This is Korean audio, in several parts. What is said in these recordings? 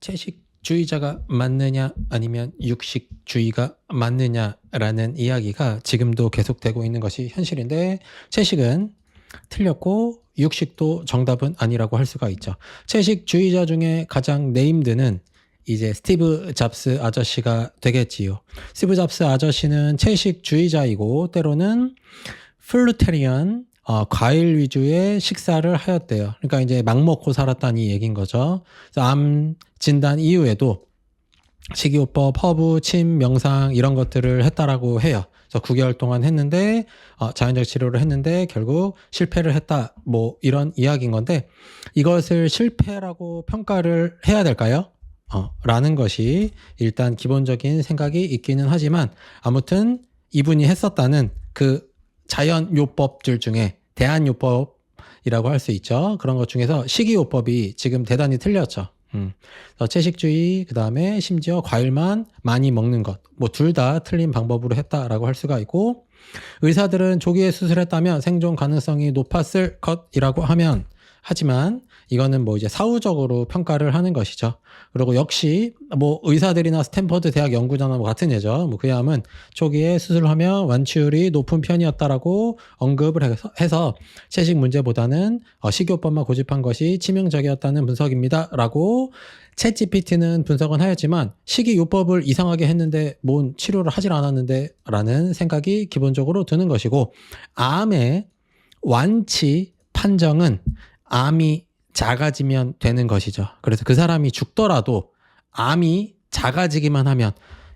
채식주의자가 맞느냐 아니면 육식주의가 맞느냐라는 이야기가 지금도 계속되고 있는 것이 현실인데, 채식은 틀렸고 육식도 정답은 아니라고 할 수가 있죠. 채식주의자 중에 가장 네임드는 이제 스티브 잡스 아저씨가 되겠지요. 스티브 잡스 아저씨는 채식주의자이고 때로는 플루테리언, 과일 위주의 식사를 하였대요. 그러니까 이제 막 먹고 살았다는 이 얘기인 거죠. 그래서 암 진단 이후에도 식이요법, 허브, 침, 명상 이런 것들을 했다라고 해요. 그래서 9개월 동안 했는데 자연적 치료를 했는데 결국 실패를 했다. 뭐 이런 이야기인 건데, 이것을 실패라고 평가를 해야 될까요? 라는 것이 일단 기본적인 생각이 있기는 하지만, 아무튼 이분이 했었다는 그 자연요법들 중에 대한요법이라고 할 수 있죠. 그런 것 중에서 식이요법이 지금 대단히 틀렸죠. 채식주의, 그 다음에 심지어 과일만 많이 먹는 것, 뭐 둘 다 틀린 방법으로 했다라고 할 수가 있고, 의사들은 조기에 수술했다면 생존 가능성이 높았을 것이라고 하지만 이거는 뭐 이제 사후적으로 평가를 하는 것이죠. 그리고 역시 뭐 의사들이나 스탠퍼드 대학 연구자나 뭐 같은 예죠. 뭐 그야말로 초기에 수술하면 완치율이 높은 편이었다라고 언급을 해서 채식 문제보다는 식이요법만 고집한 것이 치명적이었다는 분석입니다라고 챗GPT는 분석은 하였지만, 식이요법을 이상하게 했는데 뭔 치료를 하질 않았는데 라는 생각이 기본적으로 드는 것이고, 암의 완치 판정은 암이 작아지면 되는 것이죠. 그래서 그 사람이 죽더라도 암이 작아지기만 하면,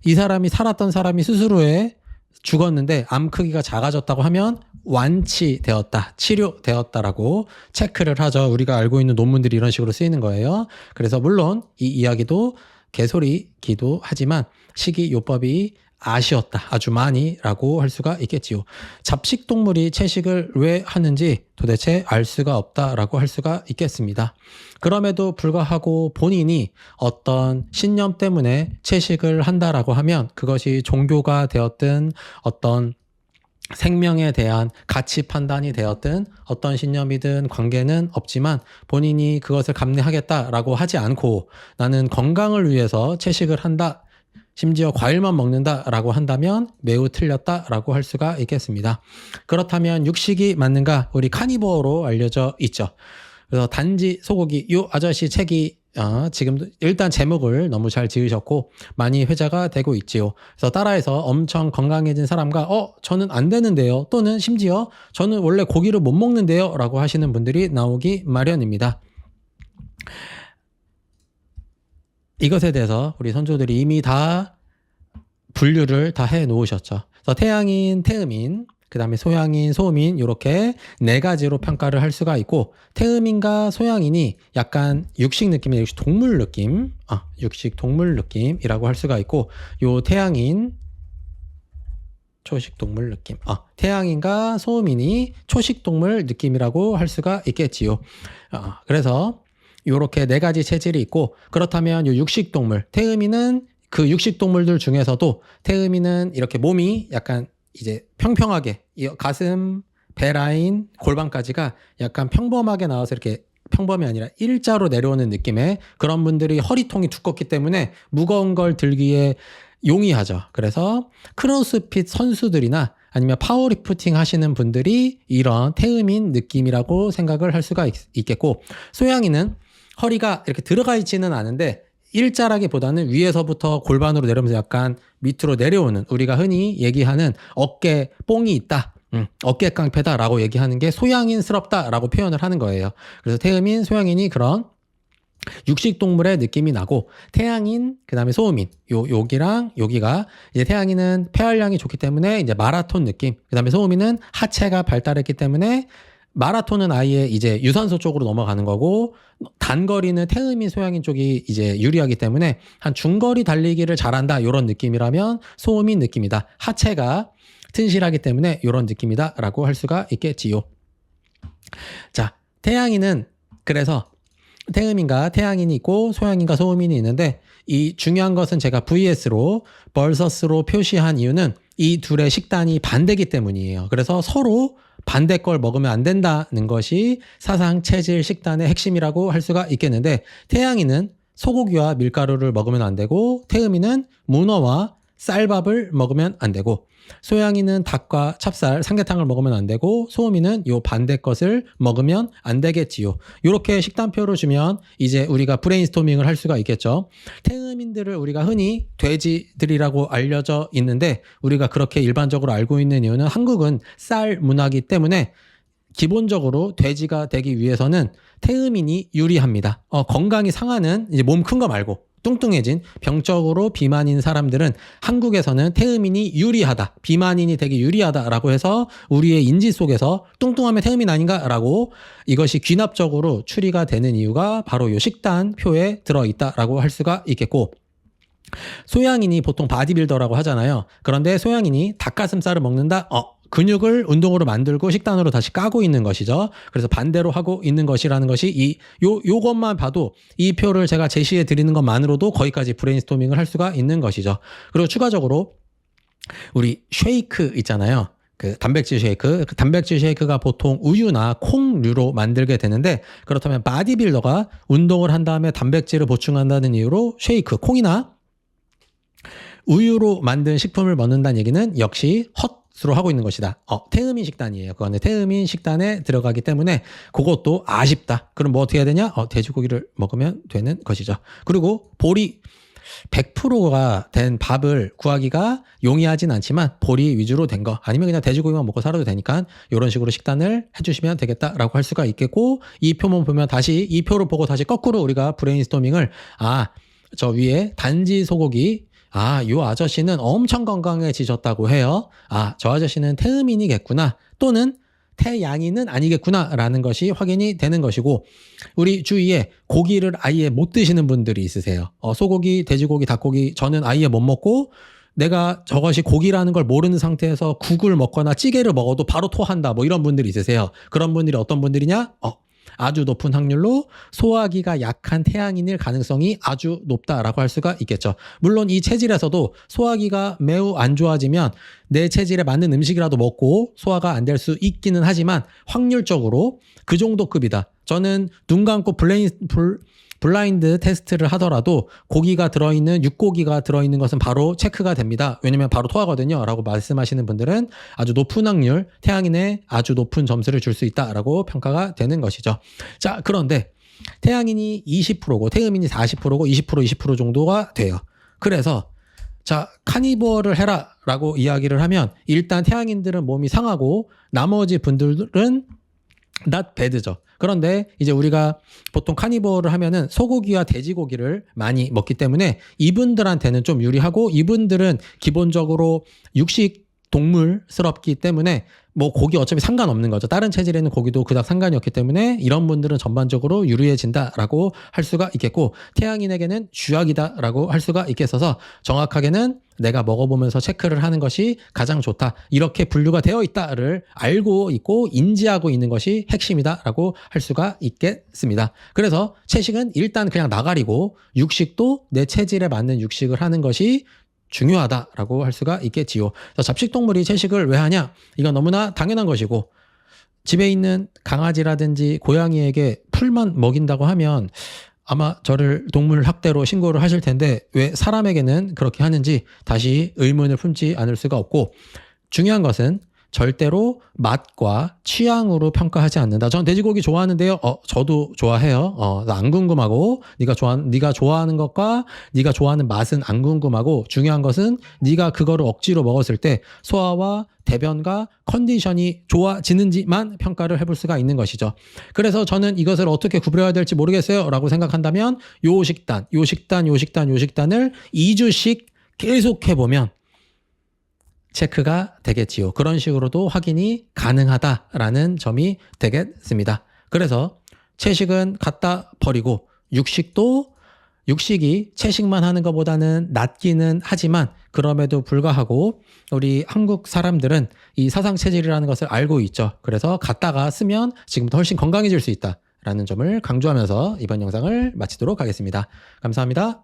이 사람이 살았던 사람이 수술 후에 죽었는데 암 크기가 작아졌다고 하면 완치되었다, 치료되었다라고 체크를 하죠. 우리가 알고 있는 논문들이 이런 식으로 쓰이는 거예요. 그래서 물론 이 이야기도 개소리기도 하지만 식이요법이 아쉬웠다, 아주 많이라고 할 수가 있겠지요. 잡식동물이 채식을 왜 하는지 도대체 알 수가 없다라고 할 수가 있겠습니다. 그럼에도 불구하고 본인이 어떤 신념 때문에 채식을 한다라고 하면, 그것이 종교가 되었든 어떤 생명에 대한 가치 판단이 되었든 어떤 신념이든 관계는 없지만, 본인이 그것을 감내하겠다라고 하지 않고 나는 건강을 위해서 채식을 한다, 심지어 과일만 먹는다라고 한다면 매우 틀렸다라고 할 수가 있겠습니다. 그렇다면 육식이 맞는가? 우리 카니버로 알려져 있죠. 그래서 단지 소고기, 요 아저씨 책이 지금도 일단 제목을 너무 잘 지으셨고 많이 회자가 되고 있지요. 그래서 따라해서 엄청 건강해진 사람과 저는 안 되는데요, 또는 심지어 저는 원래 고기를 못 먹는데요 라고 하시는 분들이 나오기 마련입니다. 이것에 대해서 우리 선조들이 이미 다 분류를 다 해 놓으셨죠. 그래서 태양인, 태음인, 그 다음에 소양인, 소음인, 이렇게 네 가지로 평가를 할 수가 있고, 태음인과 소양인이 약간 육식 느낌의 육식 동물 느낌, 육식 동물 느낌이라고 할 수가 있고, 요 태양인, 초식 동물 느낌, 태양인과 소음인이 초식 동물 느낌이라고 할 수가 있겠지요. 그래서 요렇게 네 가지 체질이 있고, 그렇다면 요 육식동물, 태음인은 그 육식동물들 중에서도 태음인은 이렇게 몸이 약간 이제 평평하게, 가슴, 배 라인, 골반까지가 약간 평범하게 나와서 이렇게 평범이 아니라 일자로 내려오는 느낌의 그런 분들이 허리통이 두껍기 때문에 무거운 걸 들기에 용이하죠. 그래서 크로스핏 선수들이나 아니면 파워리프팅 하시는 분들이 이런 태음인 느낌이라고 생각을 할 수가 있겠고, 소양인은 허리가 이렇게 들어가 있지는 않은데 일자라기보다는 위에서부터 골반으로 내려오면서 약간 밑으로 내려오는, 우리가 흔히 얘기하는 어깨 뽕이 있다, 어깨 깡패다라고 얘기하는 게 소양인스럽다라고 표현을 하는 거예요. 그래서 태음인, 소양인이 그런 육식동물의 느낌이 나고, 태양인, 그 다음에 소음인, 여기랑 여기가 이제 태양인은 폐활량이 좋기 때문에 이제 마라톤 느낌, 그 다음에 소음인은 하체가 발달했기 때문에 마라톤은 아예 이제 유산소 쪽으로 넘어가는 거고, 단거리는 태음인, 소양인 쪽이 이제 유리하기 때문에 한 중거리 달리기를 잘한다 이런 느낌이라면 소음인 느낌이다, 하체가 튼실하기 때문에 이런 느낌이다 라고 할 수가 있겠지요. 자, 태양인은 그래서 태음인과 태양인이 있고 소양인과 소음인이 있는데, 이 중요한 것은 제가 VS로 vs로 표시한 이유는 이 둘의 식단이 반대기 때문이에요. 그래서 서로 반대 걸 먹으면 안 된다는 것이 사상 체질 식단의 핵심이라고 할 수가 있겠는데, 태양인은 소고기와 밀가루를 먹으면 안 되고, 태음인은 문어와 쌀밥을 먹으면 안 되고, 소양이는 닭과 찹쌀, 삼계탕을 먹으면 안 되고, 소음이는 요 반대 것을 먹으면 안 되겠지요. 이렇게 식단표를 주면 이제 우리가 브레인스토밍을 할 수가 있겠죠. 태음인들을 우리가 흔히 돼지들이라고 알려져 있는데, 우리가 그렇게 일반적으로 알고 있는 이유는 한국은 쌀 문화이기 때문에 기본적으로 돼지가 되기 위해서는 태음인이 유리합니다. 건강이 상하는 이제 몸 큰 거 말고 뚱뚱해진 병적으로 비만인 사람들은 한국에서는 태음인이 유리하다, 비만인이 되게 유리하다라고 해서 우리의 인지 속에서 뚱뚱하면 태음인 아닌가라고 이것이 귀납적으로 추리가 되는 이유가 바로 이 식단표에 들어있다라고 할 수가 있겠고, 소양인이 보통 바디빌더라고 하잖아요. 그런데 소양인이 닭가슴살을 먹는다? 근육을 운동으로 만들고 식단으로 다시 까고 있는 것이죠. 그래서 반대로 하고 있는 것이라는 것이 요것만 봐도 이 표를 제가 제시해 드리는 것만으로도 거기까지 브레인스토밍을 할 수가 있는 것이죠. 그리고 추가적으로 우리 쉐이크 있잖아요. 그 단백질 쉐이크. 그 단백질 쉐이크가 보통 우유나 콩류로 만들게 되는데, 그렇다면 바디빌더가 운동을 한 다음에 단백질을 보충한다는 이유로 쉐이크, 콩이나 우유로 만든 식품을 먹는다는 얘기는 역시 헛수로 하고 있는 것이다. 태음인 식단이에요. 그거는 태음인 식단에 들어가기 때문에 그것도 아쉽다. 그럼 뭐 어떻게 해야 되냐? 돼지고기를 먹으면 되는 것이죠. 그리고 보리 100%가 된 밥을 구하기가 용이하진 않지만 보리 위주로 된 거, 아니면 그냥 돼지고기만 먹고 살아도 되니까 이런 식으로 식단을 해주시면 되겠다라고 할 수가 있겠고, 이 표만 보면 다시 이 표를 보고 다시 거꾸로 우리가 브레인스토밍을 저 위에 단지 소고기, 요 아저씨는 엄청 건강해지셨다고 해요. 저 아저씨는 태음인이겠구나, 또는 태양인은 아니겠구나 라는 것이 확인이 되는 것이고, 우리 주위에 고기를 아예 못 드시는 분들이 있으세요. 소고기, 돼지고기, 닭고기 저는 아예 못 먹고, 내가 저것이 고기라는 걸 모르는 상태에서 국을 먹거나 찌개를 먹어도 바로 토한다, 뭐 이런 분들이 있으세요. 그런 분들이 어떤 분들이냐? 아주 높은 확률로 소화기가 약한 태양인일 가능성이 아주 높다라고 할 수가 있겠죠. 물론 이 체질에서도 소화기가 매우 안 좋아지면 내 체질에 맞는 음식이라도 먹고 소화가 안 될 수 있기는 하지만 확률적으로 그 정도 급이다. 저는 눈 감고 블라인드 테스트를 하더라도 고기가 들어있는, 육고기가 들어있는 것은 바로 체크가 됩니다. 왜냐면 바로 토하거든요 라고 말씀하시는 분들은 아주 높은 확률, 태양인에 아주 높은 점수를 줄 수 있다라고 평가가 되는 것이죠. 자, 그런데 태양인이 20%고 태음인이 40%고 20% 정도가 돼요. 그래서 자, 카니버를 해라 라고 이야기를 하면 일단 태양인들은 몸이 상하고 나머지 분들은 not bad죠. 그런데 이제 우리가 보통 카니버를 하면은 소고기와 돼지고기를 많이 먹기 때문에 이분들한테는 좀 유리하고, 이분들은 기본적으로 육식 동물스럽기 때문에 뭐 고기 어차피 상관없는 거죠. 다른 체질에는 고기도 그닥 상관이 없기 때문에 이런 분들은 전반적으로 유리해진다라고 할 수가 있겠고, 태양인에게는 쥐약이다라고 할 수가 있겠어서 정확하게는 내가 먹어보면서 체크를 하는 것이 가장 좋다, 이렇게 분류가 되어 있다를 알고 있고 인지하고 있는 것이 핵심이다라고 할 수가 있겠습니다. 그래서 채식은 일단 그냥 나가리고, 육식도 내 체질에 맞는 육식을 하는 것이 중요하다라고 할 수가 있겠지요. 잡식동물이 채식을 왜 하냐? 이건 너무나 당연한 것이고, 집에 있는 강아지라든지 고양이에게 풀만 먹인다고 하면 아마 저를 동물 학대로 신고를 하실 텐데, 왜 사람에게는 그렇게 하는지 다시 의문을 품지 않을 수가 없고, 중요한 것은 절대로 맛과 취향으로 평가하지 않는다. 전 돼지고기 좋아하는데요. 저도 좋아해요. 나 안 궁금하고, 네가 좋아하는 것과 네가 좋아하는 맛은 안 궁금하고, 중요한 것은 네가 그거를 억지로 먹었을 때 소화와 대변과 컨디션이 좋아지는지만 평가를 해볼 수가 있는 것이죠. 그래서 저는 이것을 어떻게 구별해야 될지 모르겠어요 라고 생각한다면 요 식단을 2주씩 계속 해보면 체크가 되겠지요. 그런 식으로도 확인이 가능하다라는 점이 되겠습니다. 그래서 채식은 갖다 버리고, 육식이 채식만 하는 것보다는 낫기는 하지만, 그럼에도 불구하고 우리 한국 사람들은 이 사상체질이라는 것을 알고 있죠. 그래서 갖다가 쓰면 지금부터 훨씬 건강해질 수 있다라는 점을 강조하면서 이번 영상을 마치도록 하겠습니다. 감사합니다.